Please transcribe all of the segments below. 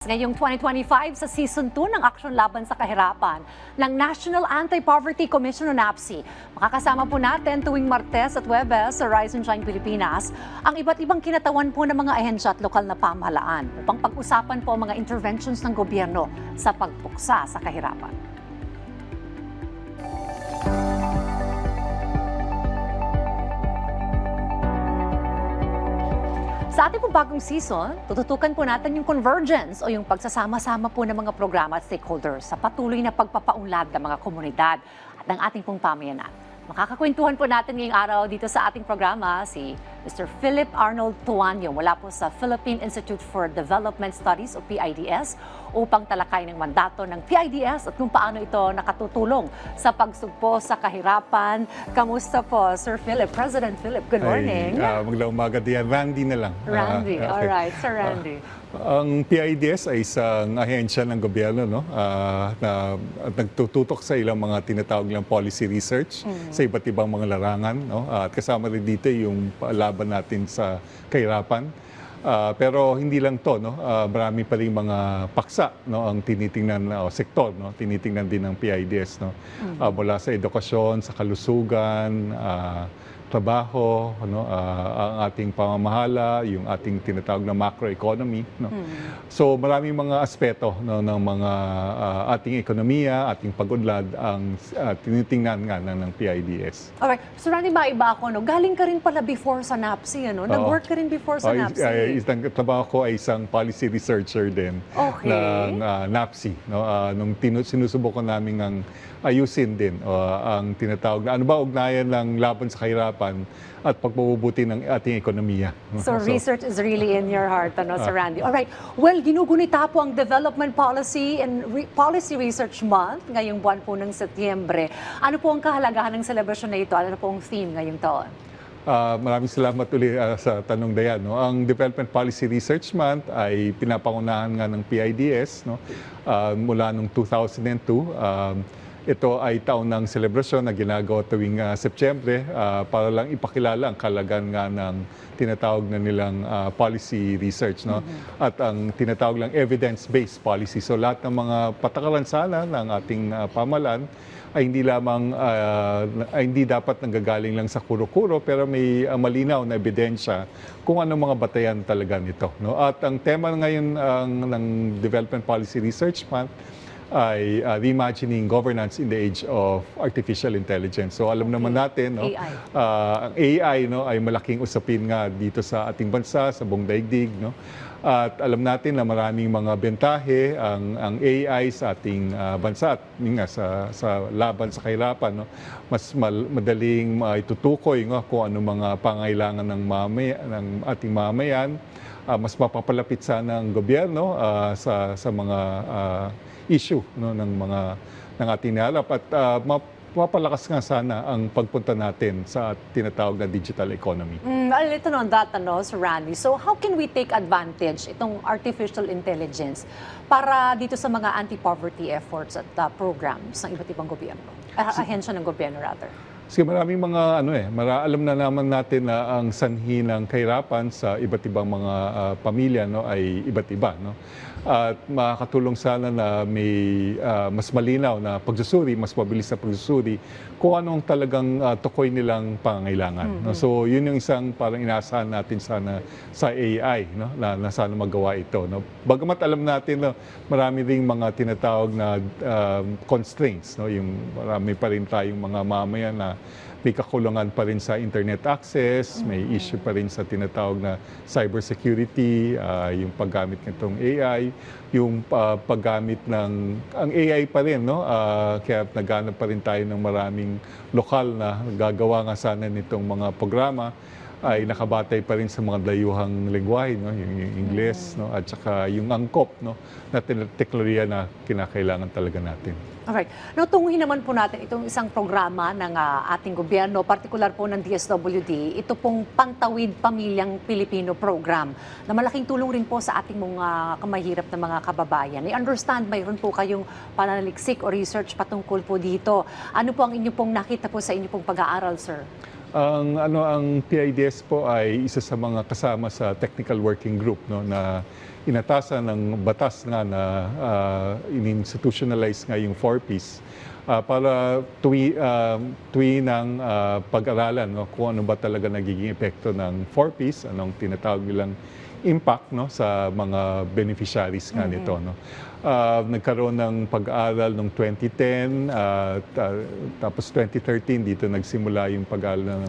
Ngayong 2025 sa Season 2 ng Aksyon Laban sa Kahirapan ng National Anti-Poverty Commission o NAPSI. Makakasama po natin tuwing Martes at Huwebes sa Rise and Shine Pilipinas ang iba't ibang kinatawan po ng mga ahensya at lokal na pamahalaan upang pag-usapan po ang mga interventions ng gobyerno sa pagpuksa sa kahirapan. Sa ating po bagong season, tututukan po natin yung convergence o yung pagsasama-sama po ng mga programa at stakeholders sa patuloy na pagpapaunlad ng mga komunidad at ng ating pong pamayanan. Makakakwentuhan po natin ngayong araw dito sa ating programa si Mr. Philip Arnold Tuanyo mula po sa Philippine Institute for Development Studies o PIDS upang talakay ng mandato ng PIDS at kung paano ito nakatutulong sa pagsugpo sa kahirapan. Kamusta po, Sir Philip? President Philip, good morning. Magandang umaga diyan. Randy na lang. Randy, Okay. alright. Sir Randy. Ang PIDS ay isang ahensya ng gobyerno na nagtututok sa ilang mga tinatawag lang policy research sa iba't ibang mga larangan. At kasama rin dito yung laban natin sa kahirapan. Pero hindi lang to, marami pa rin mga paksa ang tinitingnan sektor, tinitingnan din ng PIDS, mula sa edukasyon, sa kalusugan, trabaho, ang ating pamamahala, yung ating tinatawag na macroeconomy. So maraming mga aspeto ng mga ating ekonomiya, ating pag-unlad ang tinitingnan nga ng PIDS. Alright. So Randy, maiba ako, galing ka rin pala before sa NAPSI, Nag-work ka rin before sa NAPSI. Isang trabaho ko ay isang policy researcher din ng NAPSI. Nung sinusubukan namin ang ayusin din ang tinatawag na ano ba ugnayan ng laban sa kahirapan at pagpapabuti ng ating ekonomiya. So research is really in your heart, Sir Randy. Alright. Well, ginugunita po ang Development Policy and Policy Research Month ngayong buwan po ng Setyembre. Ano po ang kahalagahan ng celebration na ito? Ano po ang theme ngayong taon? Maraming salamat ulit sa tanong Dayan. Ang Development Policy Research Month ay pinapangunahan nga ng PIDS mula noong 2002. Ito ay taon ng selebrasyon na ginagawa tuwing Setyembre para lang ipakilala ang kalagan nga ng tinatawag na nilang policy research. At ang tinatawag lang evidence-based policy. So lahat ng mga patakaran sana ng ating pamahalaan ay hindi lamang hindi dapat nanggagaling lang sa kuro-kuro pero may malinaw na ebidensya kung ano mga batayan talaga nito. At ang tema ngayon ng Development Policy Research Month ay reimagining governance in the age of artificial intelligence. So alam naman natin, ang AI ay malaking usapin nga dito sa ating bansa, sa buong daigdig. At alam natin na maraming mga bentahe ang AI sa ating bansa at sa laban sa kahirapan. Mas madaling itutukoy kung ano mga pangailangan ng ating mamayan. Mas mapapalapit sana ang gobyerno sa mga issue ng ating nilalap at mapalakas nga sana ang pagpunta natin sa tinatawag na digital economy. Ito on that, Sir Randy. So how can we take advantage itong artificial intelligence para dito sa mga anti-poverty efforts at programs ng iba't ibang gobyerno? Ahensya ng gobyerno rather. Kasi maraming mga alam na naman natin na ang sanhi ng kahirapan sa iba't ibang mga pamilya ay iba't iba. At makakatulong sana na may mas malinaw na pagsusuri, mas mabilis na pagsusuri kung anong talagang tukoy nilang pangangailangan. So yun yung isang parang inaasahan natin sana sa AI na sana magawa ito. Bagamat alam natin marami ring mga tinatawag na constraints. Yung marami pa rin tayong mga mamayan na may kakulangan pa rin sa internet access, may issue pa rin sa tinatawag na cybersecurity, yung paggamit nitong AI, yung paggamit ng ang AI pa rin, kaya naghanap pa rin tayo ng maraming lokal na gagawa nga sana nitong mga programa ay nakabatay pa rin sa mga dayuhang lengguwahe, yung Ingles, at saka yung angkop na teknolohiya na kinakailangan talaga natin. Alright. Tunguhin naman po natin itong isang programa ng ating gobyerno, partikular po ng DSWD, ito pong Pantawid Pamilyang Pilipino program na malaking tulong rin po sa ating mga kamahirap na mga kababayan. I understand mayroon po kayong pananaliksik o research patungkol po dito. Ano po ang inyo pong nakita po sa inyo pong pag-aaral, sir? Ang PIDS po ay isa sa mga kasama sa technical working group, no, na inatasan ng batas nga na in-institutionalize nga yung 4Ps para tuwi ng pag-aralan, no, kung ano ba talaga nagiging epekto ng 4Ps, anong tinatawag nilang impact, no, sa mga beneficiaries nga nito, no. Nagkaroon ng pag-aaral noong 2010, tapos 2013 dito nagsimula yung pag-aaral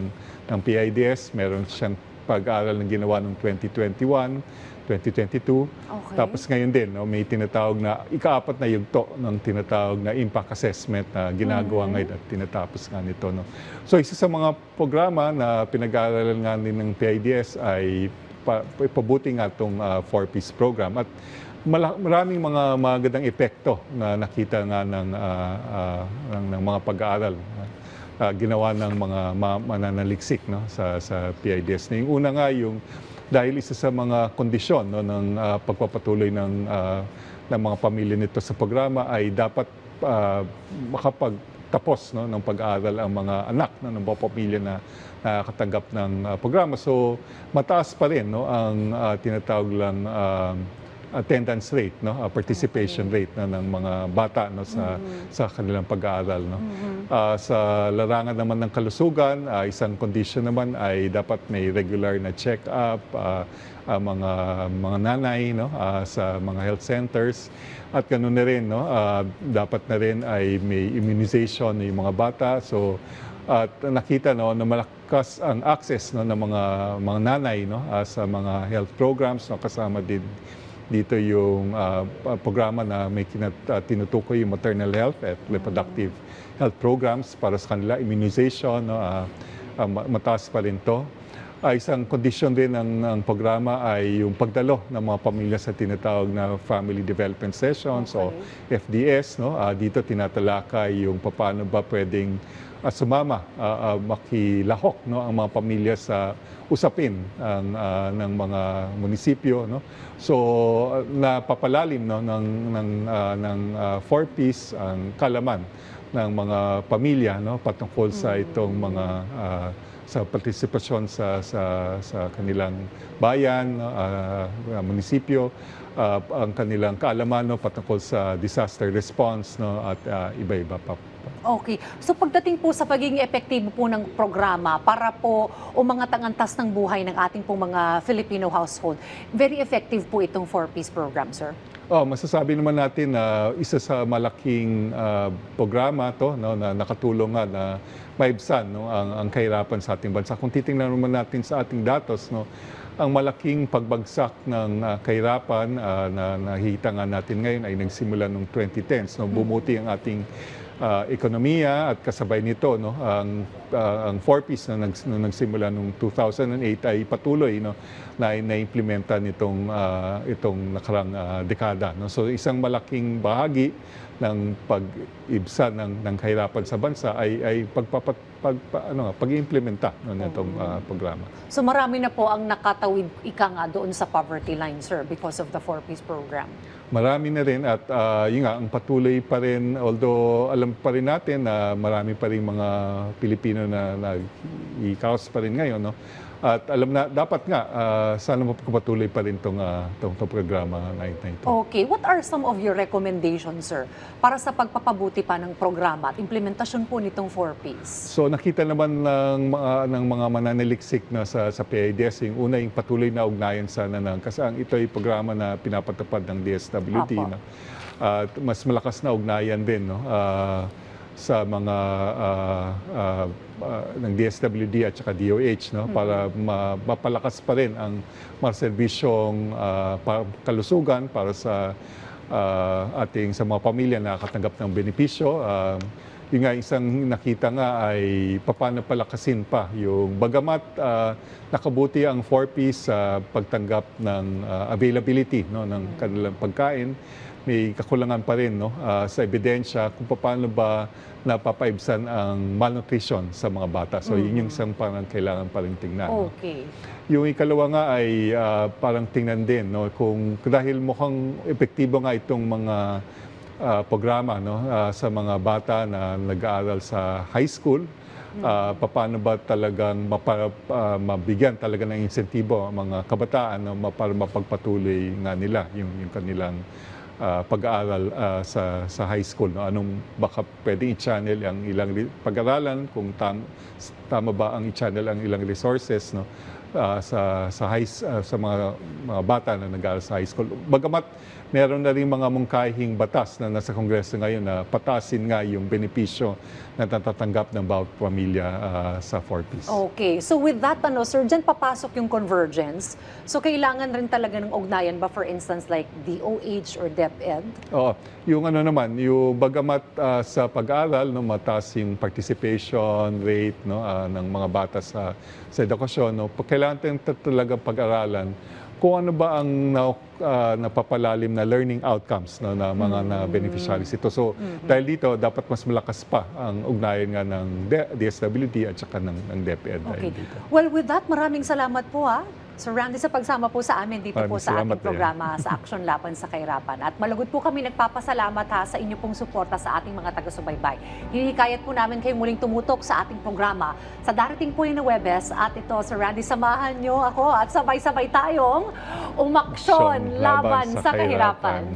ng PIDS. Meron siyang pag-aaral na ginawa noong 2021, 2022. Okay. Tapos ngayon din, no, may tinatawag na ika-4 na yugto ng tinatawag na impact assessment na ginagawa ngayon at tinatapos nga nito, no. So isa sa mga programa na pinag-aaralan nga din ng PIDS ay ipabuti nga itong 4Ps program, at maraming mga magandang epekto na nakita nga ng mga pag-aaral ginawa ng mga mananaliksik, no, sa PIDS. Na yung una nga, yung dahil isa sa mga kondisyon, no, ng pagpapatuloy ng mga pamilya nito sa programa ay dapat makapagtapos, no, ng pag-aaral ang mga anak, no, ng mga pamilya na nakakatanggap ng programa. So mataas pa rin, no, ang tinatawag lang attendance rate, no, participation rate na ng mga bata, no, sa kanilang pag-aaral, no. Sa larangan naman ng kalusugan, isang condition naman ay dapat may regular na check-up mga nanay, no, sa mga health centers, at ganoon na rin, no, dapat na rin ay may immunization yung mga bata. So at nakita, no, na malakas ang access, no, ng mga nanay, no, sa mga health programs, no, kasama din dito yung programa na may tinutukoy yung maternal health at reproductive health programs para sa kanila, immunization, no, mataas pa rin to. Isang condition din ng programa ay yung pagdalo ng mga pamilya sa tinatawag na Family Development Sessions, o FDS, no. Dito tinatalakay yung paano ba pwedeng sumama, makilahok, no, ang mga pamilya sa usapin ng mga munisipyo, no. So napapalalim, no, ng 4Ps ang kalaman ng mga pamilya, no, patungkol sa itong mga sa partisipasyon sa kanilang bayan, munisipyo, ang kanilang kaalaman, no, patungkol sa disaster response, no, at iba-iba pa. Okay. So pagdating po sa pagiging epektibo po ng programa para po umangat ang antas ng buhay ng ating pong mga Filipino household, very effective po itong 4Ps program, sir? Masasabi naman natin na isa sa malaking programa to, no, na nakatulong nga na maibsan, no, ang kahirapan sa ating bansa. Kung titingnan naman natin sa ating datos, no, ang malaking pagbagsak ng kahirapan na nakikita nga natin ngayon ay nagsimula noong 2010s. No, bumuti ang ating ekonomiya, at kasabay nito, no, ang 4Ps na nagsimula noong 2008 ay patuloy, no, na implementa itong nakarang dekada, no. So isang malaking bahagi ng pag-ibsan ng kahirapan sa bansa ay pag-implementa, no, nitong programa. So marami na po ang nakatawid nga doon sa poverty line, sir, because of the 4Ps program. Marami na rin, at yun nga, ang patuloy pa rin, although alam pa rin natin na marami pa rin mga Pilipino na nag-i-cause pa rin ngayon, no? At alam na, dapat nga, sana mapagpatuloy pa rin itong programa na ito. Okay. What are some of your recommendations, sir, para sa pagpapabuti pa ng programa at implementasyon po nitong 4Ps? So nakita naman ng mga mananaliksik na sa PIDS, yung una, yung patuloy na ugnayan sana kasi ito ay programa na pinapatupad ng DSWD. No? At mas malakas na ugnayan din, no? Sa mga ng DSWD at saka DOH, no, para mapalakas pa rin ang mga serbisyong kalusugan para sa sa mga pamilya na nakatanggap ng benepisyo. Yung nga, isang nakita nga ay paano palakasin pa yung bagamat nakabuti ang 4Ps sa pagtanggap ng availability, no, ng kanilang pagkain, may kakulangan pa rin, no, sa ebidensya kung paano ba napapaibsan ang malnutrition sa mga bata. So yun yung isang parang kailangan pa rin tingnan. Okay. No? Yung ikalawa nga ay parang tingnan din, no, kung dahil mukhang epektibo nga itong mga programa, no, sa mga bata na nag-aaral sa high school, paano ba talagang mabigyan talaga ng insentibo ang mga kabataan no, para mapagpatuloy nga nila yung kanilang pag-aaral sa high school. No? Anong baka pwedeng i-channel ang ilang pag-aralan, kung tama ba ang i-channel ang ilang resources no? Sa mga bata na nag-aaral sa high school. Bagamat meron na rin mga mungkahing batas na nasa Kongreso ngayon na patasin nga yung benepisyo na natatanggap ng bawat pamilya sa 4Ps. Okay. So with that, Sir, dyan papasok yung convergence. So kailangan rin talaga ng ugnayan ba, for instance, like DOH or DepEd? Oo. Yung yung bagamat sa pag-aaral, no, mataas yung participation rate no, ng mga bata sa edukasyon, no, kailangan talaga pag-aralan kung ano ba ang napapalalim na learning outcomes no, na mga na beneficiaries ito. So, dahil dito, dapat mas malakas pa ang ugnayan nga ng DSWD at saka ng DepEd. Okay. Dahil dito. Well, with that, maraming salamat po Sir Randy sa pagsama po sa amin dito po Maraming sa salamat, ating programa sa Aksyon Laban sa Kahirapan. At malugod po kami nagpapasalamat sa inyo pong suporta sa ating mga taga-subaybay. Hinihikayat po namin kayo muling tumutok sa ating programa sa darating po yung Webes. At ito, Sir Randy, samahan nyo ako at sabay-sabay tayong umaksyon laban sa kahirapan.